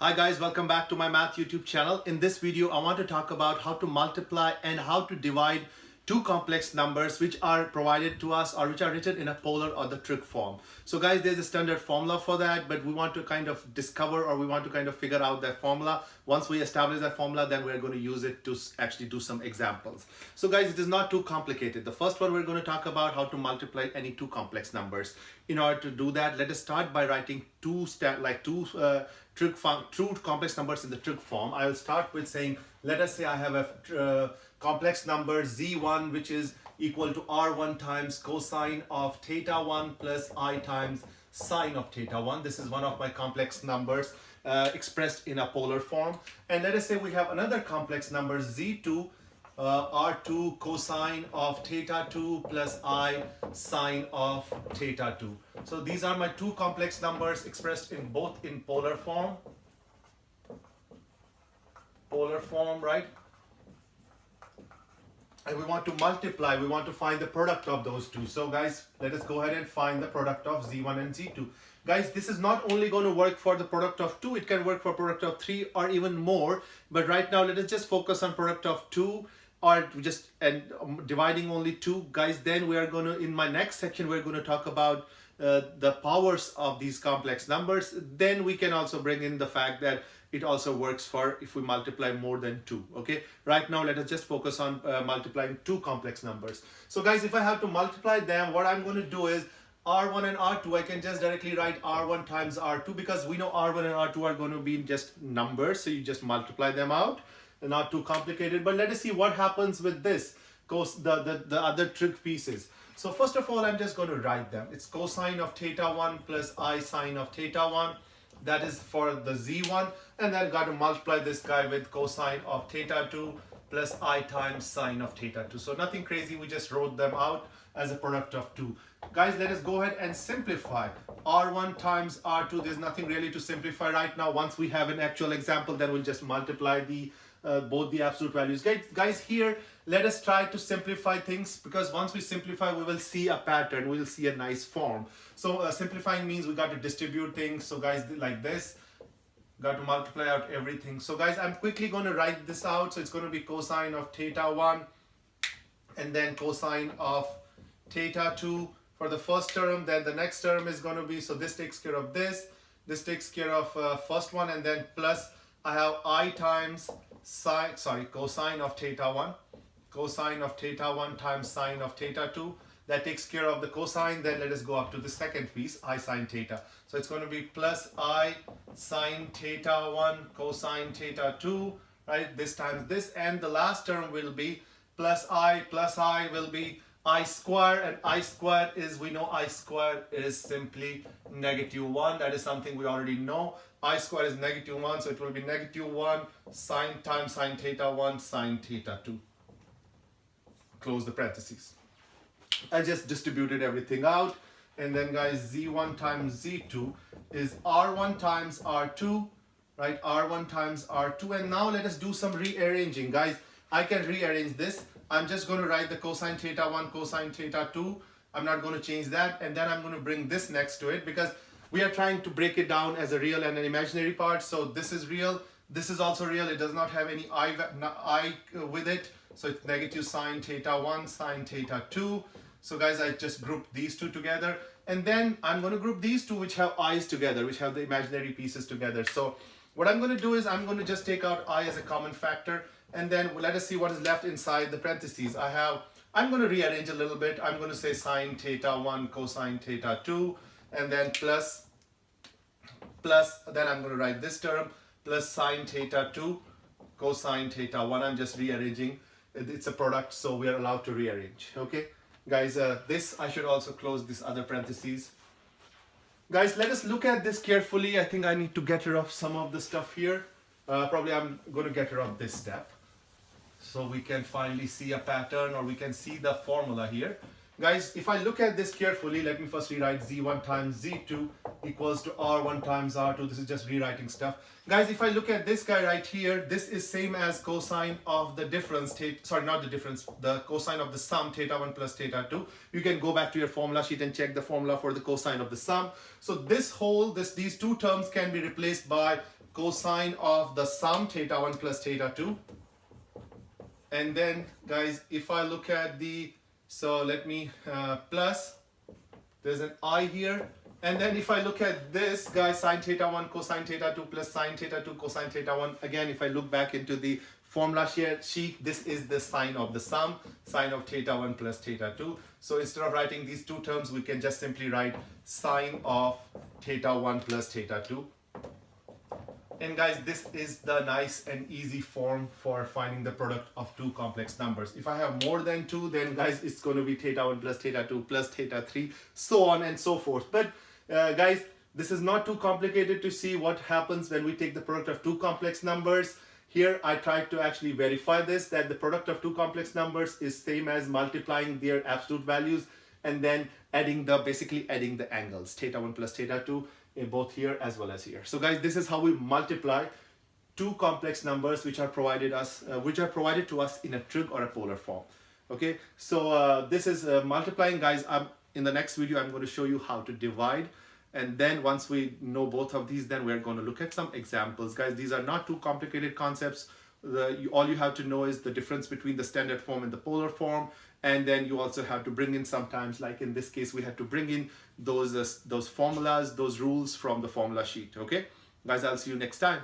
Hi guys, welcome back to my math YouTube channel. In this video, I want to talk about how to multiply and how to divide two complex numbers which are provided to us or which are written in a polar or the trig form. So guys, there's a standard formula for that, but we want to kind of discover or we want to kind of figure out that formula. Once we establish that formula, then we're going to use it to actually do some examples. So guys, it is not too complicated. The first one, we're going to talk about how to multiply any two complex numbers. In order to do that, let us start by writing two complex numbers in the trig form. I will start with saying, let us say I have a complex number z1 which is equal to r1 times cosine of theta 1 plus I times sine of theta 1. This is one of my complex numbers expressed in a polar form. And let us say we have another complex number z2 r2 cosine of theta 2 plus I sine of theta 2. So these are my two complex numbers expressed in both in polar form, right? And we want to multiply, we want to find the product of those two. So guys, let us go ahead and find the product of z1 and z2. Guys, this is not only going to work for the product of 2, it can work for product of 3 or even more. But right now, let us just focus on product of 2 or just dividing only 2. Guys, then we are going to, in my next section, we're going to talk about the powers of these complex numbers. Then we can also bring in the fact that it also works for if we multiply more than 2. Okay, right now let us just focus on multiplying two complex numbers. So guys, if I have to multiply them, what I'm going to do is r1 and r2, I can just directly write r1 times r2 because we know r1 and r2 are going to be just numbers, so you just multiply them out. They're not too complicated. But let us see what happens with this the other trig pieces. So first of all, I'm just going to write them. It's cosine of theta 1 plus I sine of theta 1. That is for the z1, and then got to multiply this guy with cosine of theta 2 plus I times sine of theta 2. So nothing crazy, we just wrote them out as a product of 2. Guys, let us go ahead and simplify. r1 times r2, there's nothing really to simplify right now. Once we have an actual example, then we'll just multiply the both the absolute values. Guys, here let us try to simplify things, because once we simplify, we will see a pattern, we will see a nice form. So simplifying means we got to distribute things. So guys, like this, got to multiply out everything. So guys, I'm quickly going to write this out. So it's going to be cosine of theta 1 and then cosine of theta 2 for the first term. Then the next term is going to be, so this takes care of this takes care of first one, and then plus I have I times cosine of theta 1 times sine of theta 2. That takes care of the cosine. Then let us go up to the second piece, I sine theta. So it's going to be plus I sine theta 1 cosine theta 2, right? This times this, and the last term will be plus I will be I square, and I square is, we know I square is simply -1. That is something we already know. I square is -1, so it will be -1 sine times sine theta 1 sine theta 2. Close the parentheses. I just distributed everything out, and then guys, z1 times z2 is r1 times r2, right? r1 times r2, and now let us do some rearranging. Guys, I can rearrange this. I'm just going to write the cosine theta 1 cosine theta 2. I'm not going to change that, and then I'm going to bring this next to it, because we are trying to break it down as a real and an imaginary part. So this is real, this is also real. It does not have any I with it, so it's negative sine theta 1 sine theta 2. So guys, I just grouped these two together, and then I'm going to group these two which have i's together, which have the imaginary pieces together. So what I'm going to do is I'm going to just take out I as a common factor, and then let us see what is left inside the parentheses. I'm going to rearrange a little bit. I'm going to say sine theta 1 cosine theta 2, and then plus, then I'm going to write this term, plus sine theta 2 cosine theta 1. I'm just rearranging. It's a product, so we are allowed to rearrange. Okay, guys, this, I should also close this other parentheses. Guys, let us look at this carefully. I think I need to get rid of some of the stuff here. Probably I'm going to get rid of this step, so we can finally see a pattern, or we can see the formula here. Guys, if I look at this carefully, let me first rewrite z1 times z2 equals to r1 times r2. This is just rewriting stuff. Guys, if I look at this guy right here, this is same as cosine of the difference, not the difference, the cosine of the sum, theta 1 plus theta 2. You can go back to your formula sheet and check the formula for the cosine of the sum. So these two terms can be replaced by cosine of the sum theta 1 plus theta 2. And then guys, if I look at the, so let me plus, there's an I here. And then if I look at this, guys, sine theta 1 cosine theta 2 plus sine theta 2 cosine theta 1. Again, if I look back into the formula sheet, this is the sine of the sum, sine of theta 1 plus theta 2. So instead of writing these two terms, we can just simply write sine of theta 1 plus theta 2. And guys, this is the nice and easy form for finding the product of two complex numbers. If I have more than two, then guys, it's going to be theta 1 plus theta 2 plus theta 3, so on and so forth. But guys, this is not too complicated to see what happens when we take the product of two complex numbers. Here, I tried to actually verify this, that the product of two complex numbers is same as multiplying their absolute values and then basically adding the angles, theta 1 plus theta 2, in both here as well as here. So guys, this is how we multiply two complex numbers which are provided to us in a trig or a polar form. Okay, so this is multiplying, guys. In the next video, I'm going to show you how to divide. And then once we know both of these, then we're going to look at some examples. Guys, these are not too complicated concepts. All you have to know is the difference between the standard form and the polar form. And then you also have to bring in sometimes, like in this case, we had to bring in those formulas, those rules from the formula sheet. Okay, guys, I'll see you next time.